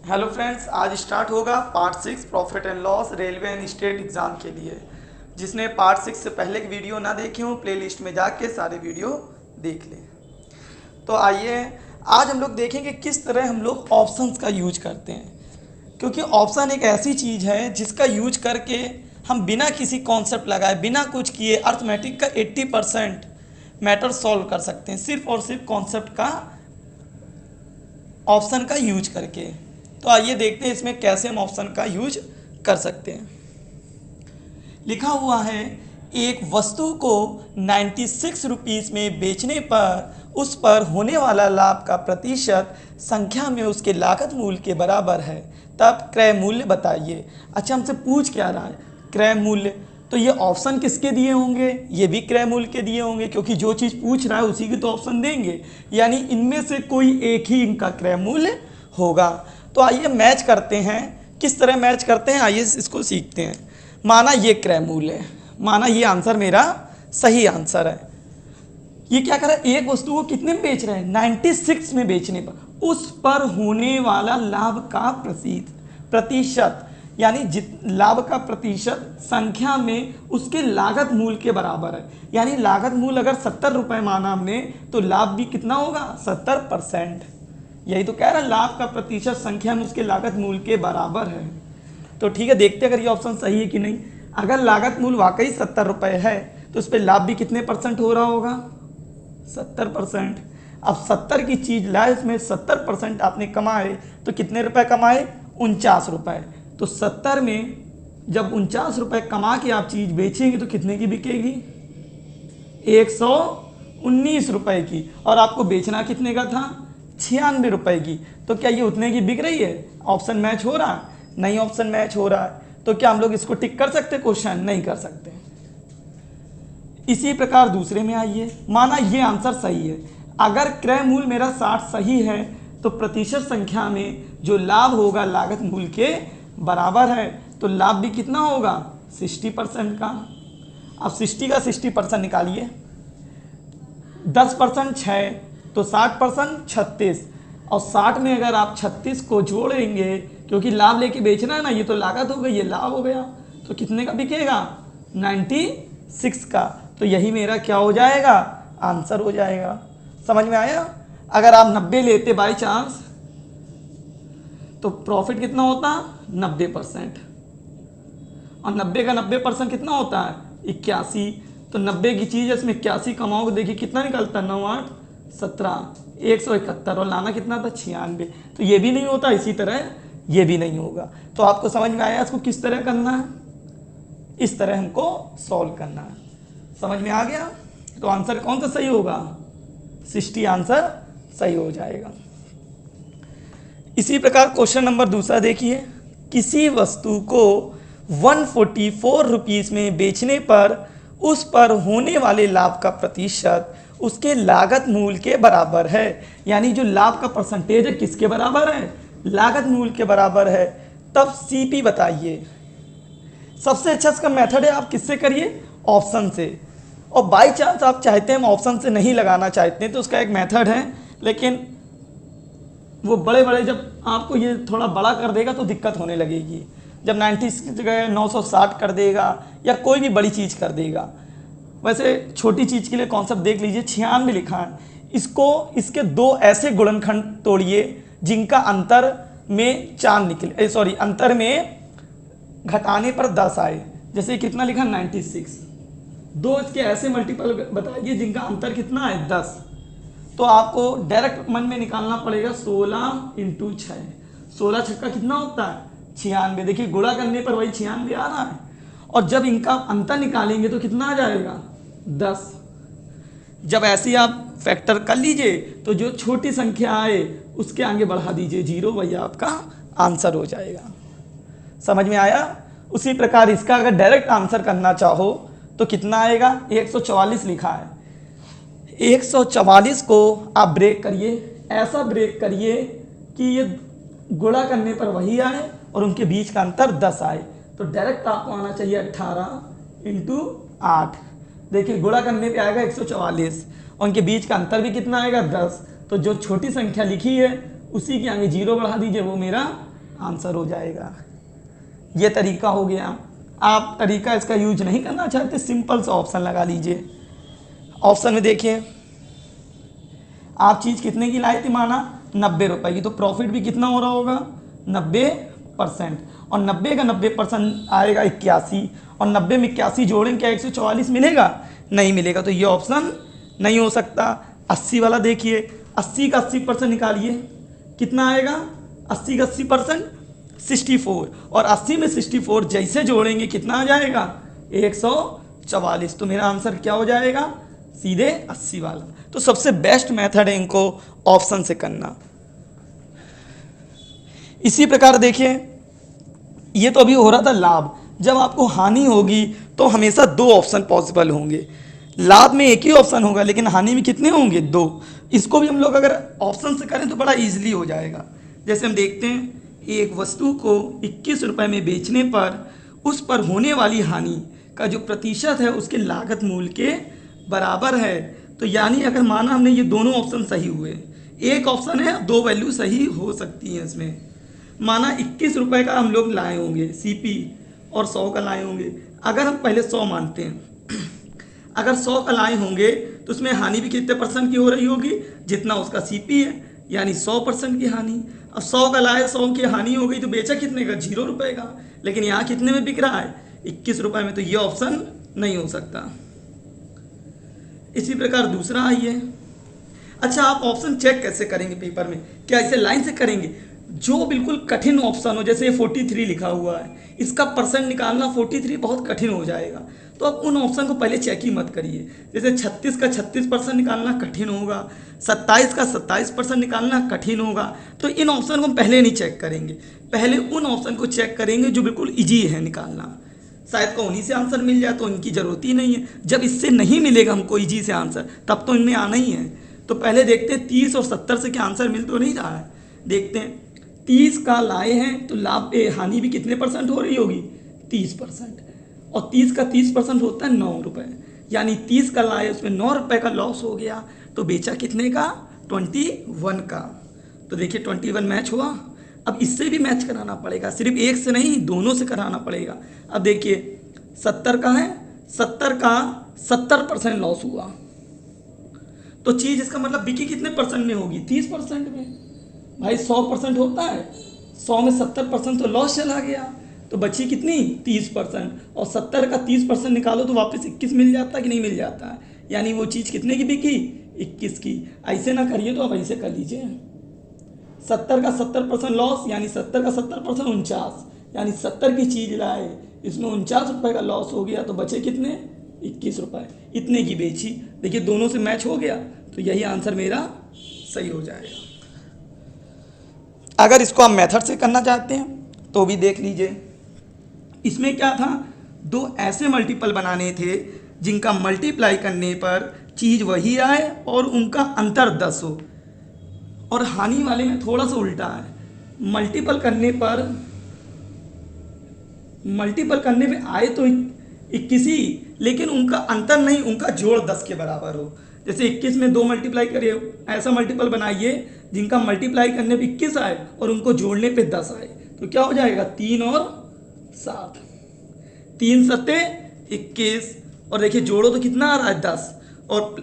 Hello friends, आज start होगा part 6 profit and loss railway and state exam के लिए। जिसने पार्ट 6 से पहले की वीडियो ना देखी हो, प्लेलिस्ट में जाके सारे वीडियो देख लें। तो आइए आज हम लोग देखेंगे किस तरह हम लोग ऑप्शंस का यूज करते हैं, क्योंकि ऑप्शन एक ऐसी चीज़ है जिसका यूज करके हम बिना किसी कॉन्सेप्ट लगाए, बिना कुछ किए अर्थमेटिक का 80% मैटर सॉल्व कर सकते हैं, सिर्फ और सिर्फ कॉन्सेप्ट का ऑप्शन का यूज करके। तो आइए देखते हैं इसमें कैसे हम ऑप्शन का यूज कर सकते हैं। लिखा हुआ है, एक वस्तु को 96 रुपीज़ में बेचने पर उस पर होने वाला लाभ का प्रतिशत संख्या में उसके लागत मूल्य के बराबर है, तब क्रय मूल्य बताइए। अच्छा, हमसे पूछ क्या रहा है? क्रय मूल्य। तो ये ऑप्शन किसके दिए होंगे? ये भी क्रय मूल्य के दिए होंगे, क्योंकि जो चीज़ पूछ रहा है उसी की तो ऑप्शन देंगे, यानी इनमें से कोई एक ही इनका क्रय मूल्य होगा। तो आइए मैच करते हैं। किस तरह मैच करते हैं, आइए इसको सीखते हैं। माना ये क्रय मूल्य है, माना ये आंसर मेरा सही आंसर है। ये क्या कर रहा है? एक वस्तु को कितने में बेच रहे हैं? 96 में बेचने पर उस पर होने वाला लाभ का प्रतिशत, यानी लाभ का प्रतिशत संख्या में उसके लागत मूल्य के बराबर है। यानी लागत मूल्य अगर 70 रुपये माना हमने, तो लाभ भी कितना होगा? 70%। यही तो कह रहा है, लाभ का प्रतिशत संख्या में उसके लागत मूल्य के बराबर है। तो ठीक है, देखते हैं अगर ये ऑप्शन सही है कि नहीं। अगर लागत मूल्य वाकई 70 रुपये है, तो उस पर लाभ भी कितने % हो रहा होगा? 70%। अब 70 की चीज़ लाए, उसमें 70% आपने कमाए, तो कितने रुपए कमाए? 49 रुपये। तो 70 में जब 49 रुपये कमा के आप चीज़ बेचेंगे तो कितने की बिकेगी? 119 रुपये की। और आपको बेचना कितने का था? 96 रुपये की। तो क्या ये उतने की बिक रही है? ऑप्शन मैच हो रहा है? नहीं, ऑप्शन मैच हो रहा है। तो क्या हम लोग इसको टिक कर सकते? क्वेश्चन नहीं कर सकते। इसी प्रकार दूसरे में आइए, माना ये आंसर सही है। अगर क्रय मूल्य मेरा 60 सही है, तो प्रतिशत संख्या में जो लाभ होगा लागत मूल्य के बराबर है, तो लाभ भी कितना होगा? 60% का। अब 60 का 60% निकालिए। 10% 6, तो 60% 36। और 60 में अगर आप 36 को जोड़ेंगे, क्योंकि लाभ लेके बेचना है ना, ये तो लागत हो गई, ये लाभ हो गया, तो कितने का बिकेगा? 96 का। तो यही मेरा क्या हो जाएगा? आंसर हो जाएगा। समझ में आया? अगर आप 90 लेते बाई चांस, तो प्रॉफिट कितना होता? 90%। और 90 का 90% कितना होता है? 81। तो 90 की चीज़ है, इसमें 81 कमाओगे, देखिए कितना निकलता है? 9 8 17, 171। और लाना कितना था? 96। तो ये भी नहीं होता, इसी तरह ये भी नहीं होगा। तो आपको समझ में आया इसको किस तरह करना है? इस तरह हमको सॉल्व करना है। समझ में आ गया? तो आंसर कौन सा सही होगा? 60 आंसर सही हो जाएगा। इसी प्रकार क्वेश्चन नंबर दूसरा देखिए, किसी वस्तु को 144 रुपीज़ में बेचने पर उस पर होने वाले लाभ का प्रतिशत उसके लागत मूल्य के बराबर है। यानी जो लाभ का परसेंटेज है किसके बराबर है? लागत मूल्य के बराबर है। तब सीपी बताइए। सबसे अच्छा इसका मेथड है, आप किससे करिए? ऑप्शन से। और बाई चांस आप चाहते हैं हम ऑप्शन से नहीं लगाना चाहते हैं, तो उसका एक मेथड है, लेकिन वो बड़े बड़े जब आपको ये थोड़ा बड़ा कर देगा तो दिक्कत होने लगेगी। जब 90 की जगह 960 कर देगा, या कोई भी बड़ी चीज़ कर देगा। वैसे छोटी चीज़ के लिए कॉन्सेप्ट देख लीजिए, 96 लिखा है, इसको इसके दो ऐसे गुणनखंड तोड़िए जिनका अंतर में 4 निकले, सॉरी अंतर में घटाने पर 10 आए। जैसे कितना लिखा? 96। दो इसके ऐसे मल्टीपल बताइए जिनका अंतर कितना है? 10। तो आपको डायरेक्ट मन में निकालना पड़ेगा 16 × 6। 16 छक्का कितना होता है? 96। देखिए गुणा करने पर वही 96 आ रहा है। और जब इनका अंतर निकालेंगे तो कितना आ जाएगा? 10। जब ऐसे आप फैक्टर कर लीजिए, तो जो छोटी संख्या आए उसके आगे बढ़ा दीजिए 0, वही आपका आंसर हो जाएगा। समझ में आया? उसी प्रकार इसका अगर डायरेक्ट आंसर करना चाहो तो कितना आएगा? 144 लिखा है। 144 को आप ब्रेक करिए, ऐसा ब्रेक करिए कि ये गुणा करने पर वही आए और उनके बीच का अंतर 10 आए। तो डायरेक्ट आपको आना चाहिए 18 × 8। देखिए गुणा करने पे आएगा 144, और उनके बीच का अंतर भी कितना आएगा? 10। तो जो छोटी संख्या लिखी है उसी के आगे 0 बढ़ा दीजिए, वो मेरा आंसर हो जाएगा। ये तरीका हो गया। आप तरीका इसका यूज नहीं करना चाहते, सिंपल सा ऑप्शन लगा लीजिए। ऑप्शन में देखिए, आप चीज़ कितने की लाई थी, माना 90 रुपए की, तो प्रॉफिट भी कितना हो रहा होगा 90%। और 90 का 90% आएगा 81, और 90 में 81 जोड़ें क्या 144 मिलेगा, नहीं मिलेगा, तो ये ऑप्शन नहीं हो सकता। 80 वाला देखिए, 80 का 80% निकालिए, कितना आएगा 80 का 80% 64, और 80 में 64 जैसे जोड़ेंगे कितना आ जाएगा 144, तो मेरा आंसर क्या हो जाएगा सीधे 80 वाला। तो सबसे बेस्ट मेथड है इनको ऑप्शन से करना। इसी प्रकार देखिए, ये तो अभी हो रहा था लाभ। जब आपको हानि होगी तो हमेशा दो ऑप्शन पॉसिबल होंगे। लाभ में एक ही ऑप्शन होगा, लेकिन हानि में कितने होंगे, दो। इसको भी हम लोग अगर ऑप्शन से करें तो बड़ा इजीली हो जाएगा। जैसे हम देखते हैं, एक वस्तु को 21 रुपए में बेचने पर उस पर होने वाली हानि का जो प्रतिशत है उसके लागत मूल्य के बराबर है। तो यानी अगर माना हमने ये दोनों ऑप्शन सही हुए, एक ऑप्शन है, दो वैल्यू सही हो सकती हैं इसमें। माना 21 रुपए का हम लोग लाए होंगे सीपी, और 100 का लाए होंगे। अगर हम पहले 100 मानते हैं, अगर 100 का लाए होंगे तो उसमें हानि भी कितने % की हो रही होगी, जितना उसका सीपी है, यानी 100% की हानि। अब 100 का लाए, 100 की हानि हो गई, तो बेचा कितने का 0 रुपए का, लेकिन यहाँ कितने में बिक रहा है 21 रुपए में, तो ये ऑप्शन नहीं हो सकता। इसी प्रकार दूसरा आइए। अच्छा, आप ऑप्शन चेक कैसे करेंगे पेपर में, क्या इसे लाइन से करेंगे? जो बिल्कुल कठिन ऑप्शन हो, जैसे 43 लिखा हुआ है, इसका % निकालना 43 बहुत कठिन हो जाएगा, तो आप उन ऑप्शन को पहले चेक ही मत करिए। जैसे 36 का 36% निकालना कठिन होगा, 27 का 27% निकालना कठिन होगा, तो इन ऑप्शन को हम पहले नहीं चेक करेंगे। पहले उन ऑप्शन को चेक करेंगे जो बिल्कुल ईजी है निकालना, शायद को उन्हीं से आंसर मिल जाए, तो इनकी ज़रूरत ही नहीं है। जब इससे नहीं मिलेगा हमको ईजी से आंसर, तब तो इनमें आना ही है। तो पहले देखते हैं 30 और 70 से क्या आंसर मिल तो नहीं रहा है। देखते हैं, 30 का लाए हैं तो लाभ हानि भी कितने % हो रही होगी 30%, और 30 का 30% होता है 9 रुपये, यानी 30 का लाए उसमें 9 रुपये का लॉस हो गया, तो बेचा कितने का 21 का। तो देखिए 21 मैच हुआ। अब इससे भी मैच कराना पड़ेगा, सिर्फ एक से नहीं दोनों से कराना पड़ेगा। अब देखिए 70 का है, 70 का 70% लॉस हुआ, तो चीज़ इसका मतलब बिकी कितने % में होगी 30% में। भाई 100% होता है, 100 में 70% तो लॉस चला गया, तो बची कितनी 30%, और 70 का 30% निकालो तो वापस 21 मिल जाता कि नहीं मिल जाता है, यानी वो चीज़ कितने की बिकी 21 की। ऐसे ना करिए तो आप ऐसे कर लीजिए, 70 का 70% लॉस, यानी 70 का 70% 49, यानी 70 की चीज़ लाए, इसमें 49 रुपये का लॉस हो गया, तो बचे कितने 21 रुपये, इतने की बेची। देखिए दोनों से मैच हो गया, तो यही आंसर मेरा सही हो जाएगा। अगर इसको आप मेथड से करना चाहते हैं तो भी देख लीजिए। इसमें क्या था, दो ऐसे मल्टीपल बनाने थे जिनका मल्टीप्लाई करने पर चीज़ वही आए और उनका अंतर 10 हो। और हानि वाले में थोड़ा सा उल्टा है, मल्टीपल करने पे आए तो 21 ही, लेकिन उनका अंतर नहीं, उनका जोड़ 10 के बराबर हो। जैसे 21 में 2 मल्टीप्लाई करिए, ऐसा मल्टीपल बनाइए जिनका मल्टीप्लाई करने पे 21 आए और उनको जोड़ने पे 10 आए, तो क्या हो जाएगा 3 और 7, 3 सत्ते 21, और देखिए जोड़ो तो कितना आ रहा है 10, और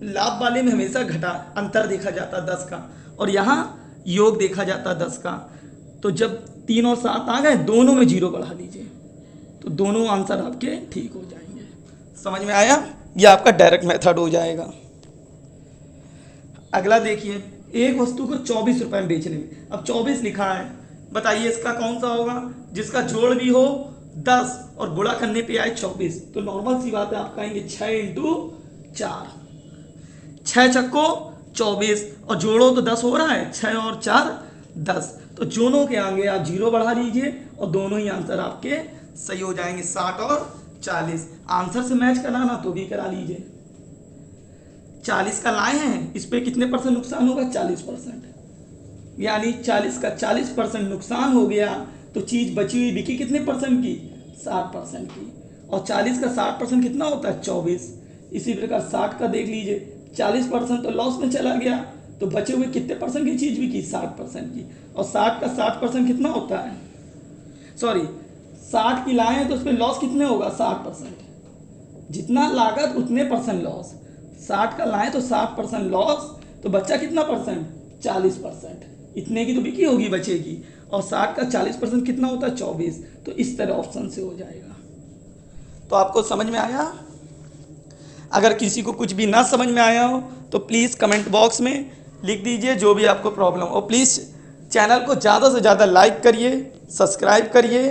लाभ वाले में हमेशा घटा अंतर देखा जाता 10 का, और यहाँ योग देखा जाता 10 का। तो जब 3 और 7 आ गए, दोनों में 0 बढ़ा लीजिए, तो दोनों आंसर आपके ठीक हो जाएंगे। समझ में आया? ये आपका डायरेक्ट मेथड हो जाएगा। अगला देखिए, एक वस्तु को 24 रुपए में बेचने में, अब 24 लिखा है, बताइए इसका कौन सा होगा जिसका जोड़ भी हो 10 और गुणा करने पे आए 24। तो नॉर्मल सी बात है, आप कहेंगे 6 × 4, 6 छक्को 24, और जोड़ो तो 10 हो रहा है, 6 और 4 10, तो दोनों के आगे आप 0 बढ़ा लीजिए और दोनों ही आंसर आपके सही हो जाएंगे, 60 और 40। आंसर से मैच कराना तो भी करा लीजिए। 40 का लाए हैं, इस पे कितने % नुकसान होगा 40%, यानी 40 का 40% नुकसान हो गया, तो चीज़ बची हुई बिकी कितने % की 60% की, और 40 का 60% कितना होता है 24। इसी प्रकार 60 का देख लीजिए, 40% तो लॉस में चला गया, तो बचे हुए कितने परसेंट की चीज़ बिकी? 60% की। और 60 का 60% कितना होता है? सॉरी, 60 की लाए हैं तो उस पर लॉस कितने होगा? 60%। जितना लागत उतने परसेंट लॉस। 60 का लाए तो 60% लॉस, तो बच्चा कितना परसेंट? 40%। इतने की तो बिकी होगी बचेगी। और 60 का 40% कितना होता है? 24। तो इस तरह ऑप्शन से हो जाएगा। तो आपको समझ में आया? अगर किसी को कुछ भी ना समझ में आया हो तो प्लीज़ कमेंट बॉक्स में लिख दीजिए जो भी आपको प्रॉब्लम हो। प्लीज़ चैनल को ज़्यादा से ज़्यादा लाइक करिए, सब्सक्राइब करिए